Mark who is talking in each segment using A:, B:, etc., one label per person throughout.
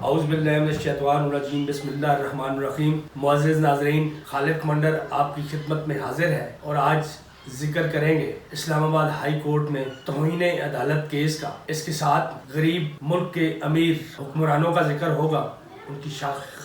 A: औज़ुबिल्लाहिमिनश्शैतानिर्रजीम बिस्मिल्लाहिर्रहमानिर्रहीम। मुअज़्ज़िज़ नाज़रीन, खालिद कमांडर आपकी खिदमत में हाजिर है और आज जिक्र करेंगे इस्लामाबाद हाई कोर्ट में तौहीन अदालत केस का। इसके साथ गरीब मुल्क के अमीर हुक्मरानों का जिक्र होगा, उनकी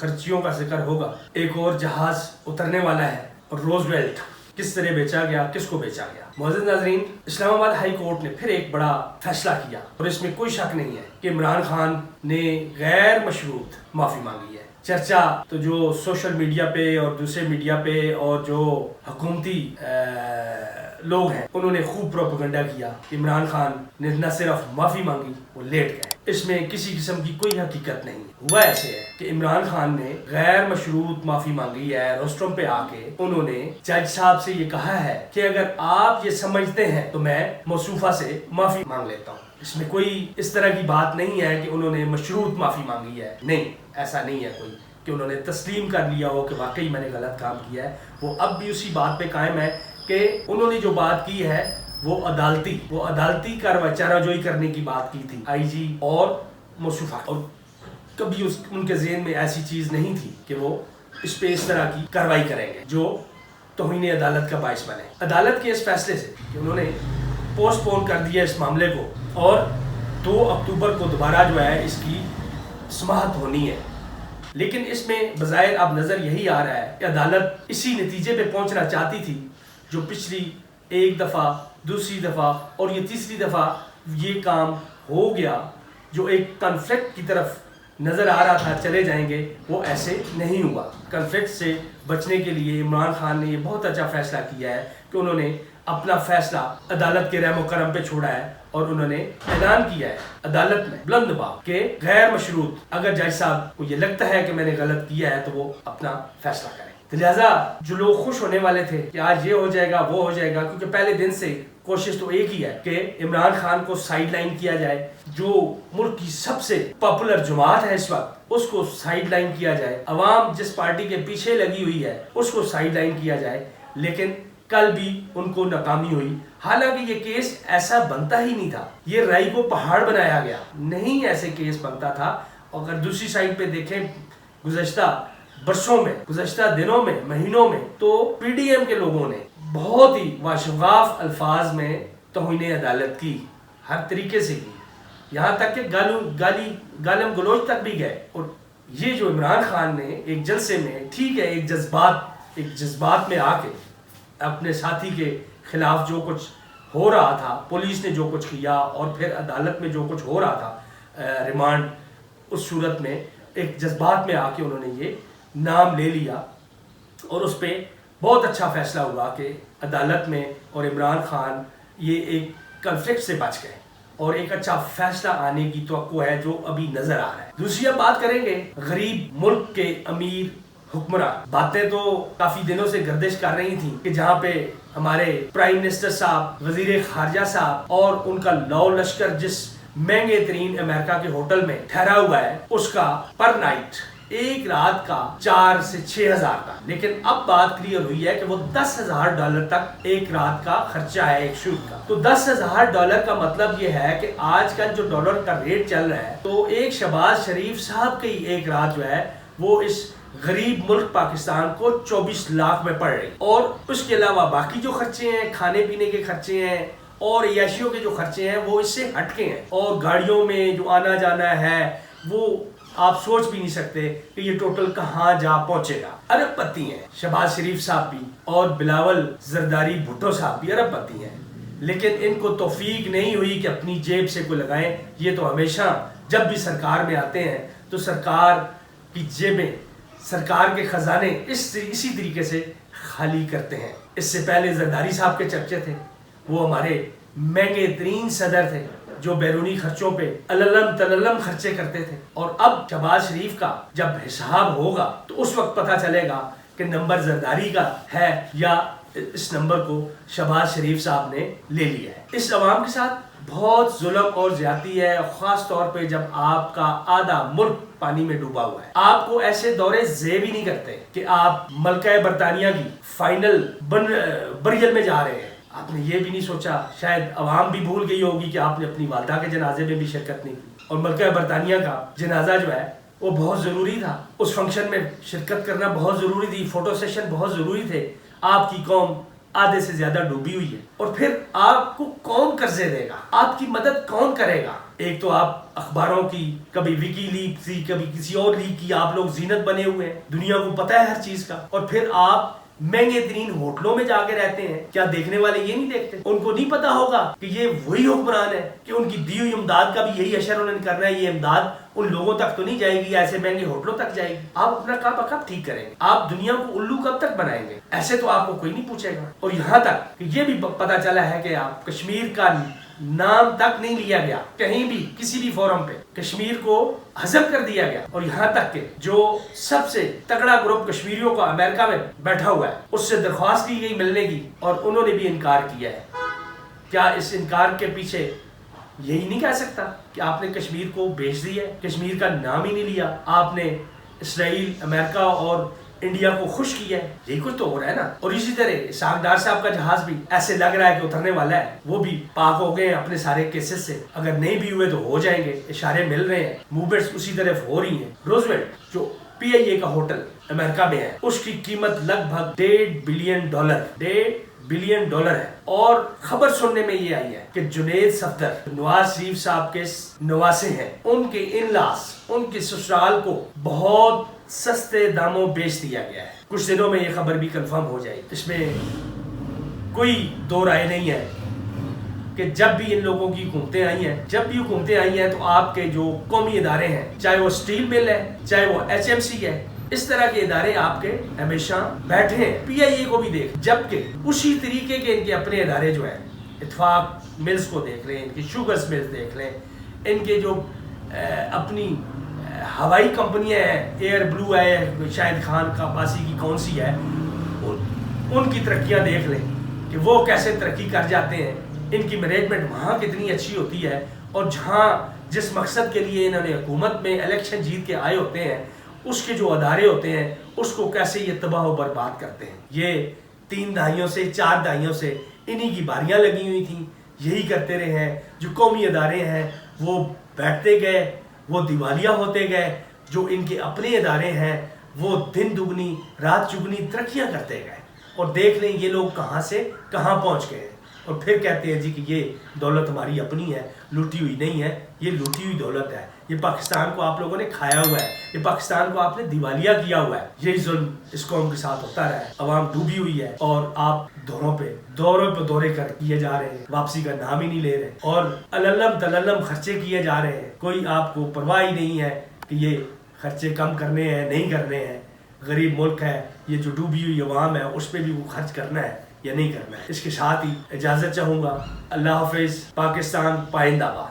A: खर्चियों का जिक्र होगा। एक और जहाज उतरने वाला है और रोजवेल्ट किस तरह बेचा गया, किसको बेचा गया। मुअज़्ज़िज़ नाज़रीन, इस्लामाबाद हाई कोर्ट ने फिर एक बड़ा फैसला किया और इसमें कोई शक नहीं है कि इमरान खान ने गैर मशरूत माफ़ी मांगी है। चर्चा तो जो सोशल मीडिया पे और दूसरे मीडिया पे और जो हुकूमती लोग हैं उन्होंने खूब प्रोपेगेंडा किया। इमरान खान ने न सिर्फ माफ़ी मांगी, वो लेट गए। इसमें किसी किस्म की कोई हकीकत नहीं। हुआ ऐसे है कि इमरान खान ने गैर मशरूत माफ़ी मांगी है। रोस्टम पे आके उन्होंने जज साहब से ये कहा है कि अगर आप ये समझते हैं तो मैं मौसूफा से माफ़ी मांग लेता हूँ। इसमें कोई इस तरह की बात नहीं है कि उन्होंने मशरूत माफ़ी मांगी है। नहीं, ऐसा नहीं है कोई कि उन्होंने तस्लीम कर लिया हो कि वाकई मैंने गलत काम किया है। वो अब भी उसी बात पे कायम है कि उन्होंने जो बात की है वो अदालती कार्रवाई चाराजोई करने की बात की थी आईजी और मौसूफा, और कभी उनके ज़हन में ऐसी चीज़ नहीं थी कि वो इस पे इस तरह की कार्रवाई करेंगे जो तौहीन अदालत का बाइस बने। अदालत के इस फैसले से कि उन्होंने पोस्टपोन कर दिया इस मामले को और 2 अक्टूबर को दोबारा जो है इसकी समाअत होनी है, लेकिन इसमें बज़ाहिर अब नज़र यही आ रहा है कि अदालत इसी नतीजे पे पहुंचना चाहती थी जो पिछली एक दफ़ा, दूसरी दफ़ा और ये तीसरी दफ़ा ये काम हो गया, जो एक कन्फ्लिक्ट की तरफ नज़र आ रहा था चले जाएंगे, वो ऐसे नहीं हुआ। कन्फ्लिक्ट से बचने के लिए इमरान खान ने ये बहुत अच्छा फैसला किया है कि उन्होंने अपना फैसला अदालत के रहमो करम पे छोड़ा है और उन्होंने ऐलान किया है अदालत में बुलंद बात के गैर मशरूत, अगर जज साहब को ये लगता है कि मैंने गलत किया है तो वो अपना फैसला करें। तो लिहाजा जो लोग खुश होने वाले थे कि आज ये हो जाएगा वो हो जाएगा, क्योंकि पहले दिन से कोशिश तो एक ही है कि इमरान खान को साइडलाइन किया जाए। जो मुल्क की सबसे पॉपुलर जमात है इस वक्त उसको साइडलाइन किया जाए, अवाम जिस पार्टी के पीछे लगी हुई है उसको साइडलाइन किया जाए। लेकिन कल भी उनको नाकामी हुई। हालांकि ये केस ऐसा बनता ही नहीं था, ये राई को पहाड़ बनाया गया, नहीं ऐसे केस बनता था। अगर दूसरी साइड पे देखें गुज़श्ता बरसों में, गुज़श्ता दिनों में, महीनों में, तो पीडीएम के लोगों ने बहुत ही वाशगाफ अल्फाज में तौहीन अदालत की, हर तरीके से की, यहाँ तक कि गालम गलोच तक भी गए। और ये जो इमरान खान ने एक जलसे में, ठीक है, एक जज्बात में आके अपने साथी के खिलाफ जो कुछ हो रहा था, पुलिस ने जो कुछ किया और फिर अदालत में जो कुछ हो रहा था रिमांड, उस सूरत में एक जज्बात में आके उन्होंने ये नाम ले लिया और उस पर बहुत अच्छा फैसला हुआ कि अदालत में और इमरान खान ये एक कन्फ्लिक्ट से बच गए और एक अच्छा फैसला आने की तवक्को है जो अभी नजर आ रहा है। दूसरी अब बात करेंगे गरीब मुल्क के अमीर हुक्मरान। बातें तो काफी दिनों से गर्दिश कर रही थी कि जहाँ पे हमारे प्राइम मिनिस्टर साहब, वजीर खारजा साहब और उनका लौ लश्कर जिस महंगे तरीन अमेरिका के होटल में ठहरा हुआ है उसका पर नाइट एक रात का 4 से 6 हज़ार था। लेकिन अब बात क्लियर हुई है कि वो $10,000 तक एक रात का खर्चा है एक शूट का। तो $10,000 का मतलब ये है कि आजकल जो डॉलर का रेट चल रहा है तो एक शहबाज शरीफ साहब की एक रात जो है वो इस गरीब मुल्क पाकिस्तान को 24 लाख में पड़ रही। और उसके अलावा बाकी जो खर्चे हैं, खाने पीने के खर्चे हैं और याशियों के जो खर्चे हैं वो इससे हटके हैं। और गाड़ियों में जो आना जाना है वो आप सोच भी नहीं सकते कि ये टोटल कहाँ जा पहुंचेगा। अरबपति हैं शहबाज शरीफ साहब भी और बिलावल जरदारी भुट्टो साहब भी अरबपति हैं, लेकिन इनको तौफीक नहीं हुई कि अपनी जेब से कोई लगाएं। ये तो हमेशा जब भी सरकार में आते हैं तो सरकार की जेबें, सरकार के खजाने इसी तरीके से खाली करते हैं। इससे पहले जरदारी साहब के चर्चे थे, वो हमारे महंगे तरीन सदर थे जो बैरूनी खर्चों पे अललम तललम खर्चे करते थे। और अब शहबाज शरीफ का जब हिसाब होगा तो उस वक्त पता चलेगा कि नंबर जरदारी का है या इस नंबर को शहबाज शरीफ साहब ने ले लिया है। इस अवाम के साथ बहुत जुल्म और ज्यादती है, खास तौर पे जब आपका आधा मुल्क पानी में डूबा हुआ है। आपको ऐसे दौरे ज़ेब ही नहीं करते कि आप मलका बरतानिया की फाइनल बरियल में जा रहे हैं। आपने ये भी नहीं सोचा, शायद अवाम भी भूल गई होगी कि आपने अपनी वालदा के जनाजे में भी शिरकत नहीं की। और मलका बरतानिया का जनाजा जो है وہ بہت ضروری تھا، اس فنکشن میں شرکت کرنا بہت ضروری تھی، فوٹو سیشن بہت ضروری تھے۔ آپ کی قوم آدھے سے زیادہ ڈوبی ہوئی ہے، اور پھر آپ کو کون قرضے دے گا؟ آپ کی مدد کون کرے گا؟ ایک تو آپ اخباروں کی، کبھی وکی لیک تھی، کبھی کسی اور لیک کی، آپ لوگ زینت بنے ہوئے ہیں، دنیا کو پتہ ہے ہر چیز کا، اور پھر آپ مہنگے ترین ہوٹلوں میں جا کے رہتے ہیں۔ کیا دیکھنے والے یہ نہیں دیکھتے؟ ان کو نہیں پتا ہوگا کہ یہ وہی حکمران ہے کہ ان کی دی ہوئی امداد کا بھی یہی اشر انہوں نے کرنا ہے، یہ امداد ان لوگوں تک تو نہیں جائے گی، ایسے مہنگے ہوٹلوں تک جائے گی۔ آپ اپنا کعبہ کب ٹھیک کریں گے؟ آپ دنیا کو الو کب تک بنائیں گے؟ ایسے تو آپ کو کوئی نہیں پوچھے گا۔ اور یہاں تک کہ یہ بھی پتا چلا ہے کہ آپ کشمیر کا نام تک نہیں لیا گیا کہیں بھی، کسی بھی فورم پہ کشمیر کو حذف کر دیا گیا، اور یہاں تک کہ جو سب سے تگڑا گروپ کشمیریوں کا امریکہ میں بیٹھا ہوا ہے اس سے درخواست کی گئی ملنے کی، اور انہوں نے بھی انکار کیا ہے۔ کیا اس انکار کے پیچھے یہی نہیں کہہ سکتا کہ آپ نے کشمیر کو بیچ دیا ہے، کشمیر کا نام ہی نہیں لیا، آپ نے اسرائیل، امریکہ اور انڈیا کو خوش کیا ہے؟ یہی کچھ تو ہو رہا ہے نا۔ اور اسی طرح اسحاق ڈار صاحب کا جہاز بھی ایسے لگ رہا ہے کہ اترنے والا ہے، وہ بھی پاک ہو گئے ہیں اپنے سارے کیسز سے، اگر نہیں بھی ہوئے تو ہو جائیں گے، اشارے مل رہے ہیں، موومنٹس اسی طرف ہو رہی ہیں۔ روزویلٹ جو PIA کا ہوٹل امریکہ میں ہے، اس کی قیمت لگ بھگ $1.5 بلین ہے، اور خبر سننے میں یہ آئی ہے کہ جنید صفدر نواز شریف صاحب کے نواسے ہیں، ان کے انلاس، ان کے سسرال کو بہت سستے داموں بیچ دیا گیا ہے۔ کچھ دنوں میں یہ خبر بھی کنفرم ہو جائے گی، اس میں کوئی دو رائے نہیں ہے کہ جب بھی ان لوگوں کی حکومتیں آئی ہیں تو آپ کے جو قومی ادارے ہیں، چاہے وہ اسٹیل مل ہے، چاہے وہ HMC ہے، اس طرح کے ادارے آپ کے ہمیشہ بیٹھے ہیں۔ PIA کو بھی دیکھ، جبکہ اسی طریقے کے ان کے اپنے ادارے جو ہیں، اتفاق ملز کو دیکھ لیں، ان کی شوگرز ملز دیکھ لیں، ان کے جو اپنی ہوائی کمپنیاں ہیں، ایئر بلو ہے، شاہد خان کا عباسی کی کون سی ہے، ان کی ترقیاں دیکھ لیں کہ وہ کیسے ترقی کر جاتے ہیں، ان کی مینجمنٹ وہاں کتنی اچھی ہوتی ہے، اور جہاں جس مقصد کے لیے انہوں نے حکومت میں الیکشن جیت کے آئے ہوتے ہیں، اس کے جو ادارے ہوتے ہیں اس کو کیسے یہ تباہ و برباد کرتے ہیں۔ یہ 3 دہائیوں سے 4 دہائیوں سے انہی کی باریاں لگی ہوئی تھیں، یہی کرتے رہے ہیں۔ جو قومی ادارے ہیں وہ بیٹھتے گئے، وہ دیوالیہ ہوتے گئے، جو ان کے اپنے ادارے ہیں وہ دن دگنی رات چگنی ترقیاں کرتے گئے، اور دیکھ لیں یہ لوگ کہاں سے کہاں پہنچ گئے ہیں، اور پھر کہتے ہیں جی کہ یہ دولت ہماری اپنی ہے، لوٹی ہوئی نہیں ہے، یہ لوٹی ہوئی دولت ہے، یہ پاکستان کو آپ لوگوں نے کھایا ہوا ہے، یہ پاکستان کو آپ نے دیوالیہ کیا ہوا ہے۔ یہی ظلم اس قوم کے ساتھ ہوتا رہا ہے، عوام ڈوبی ہوئی ہے، اور آپ دوروں پہ دورے کیے جا رہے ہیں، واپسی کا نام ہی نہیں لے رہے، اور اللم تللم خرچے کیے جا رہے ہیں، کوئی آپ کو پرواہ ہی نہیں ہے کہ یہ خرچے کم کرنے ہیں نہیں کرنے ہیں۔ غریب ملک ہے، یہ جو ڈوبی ہوئی عوام ہے اس پہ بھی وہ خرچ کرنا ہے یا نہیں کرنا ہے۔ اس کے ساتھ ہی اجازت چاہوں گا، اللہ حافظ، پاکستان پائندہ باد۔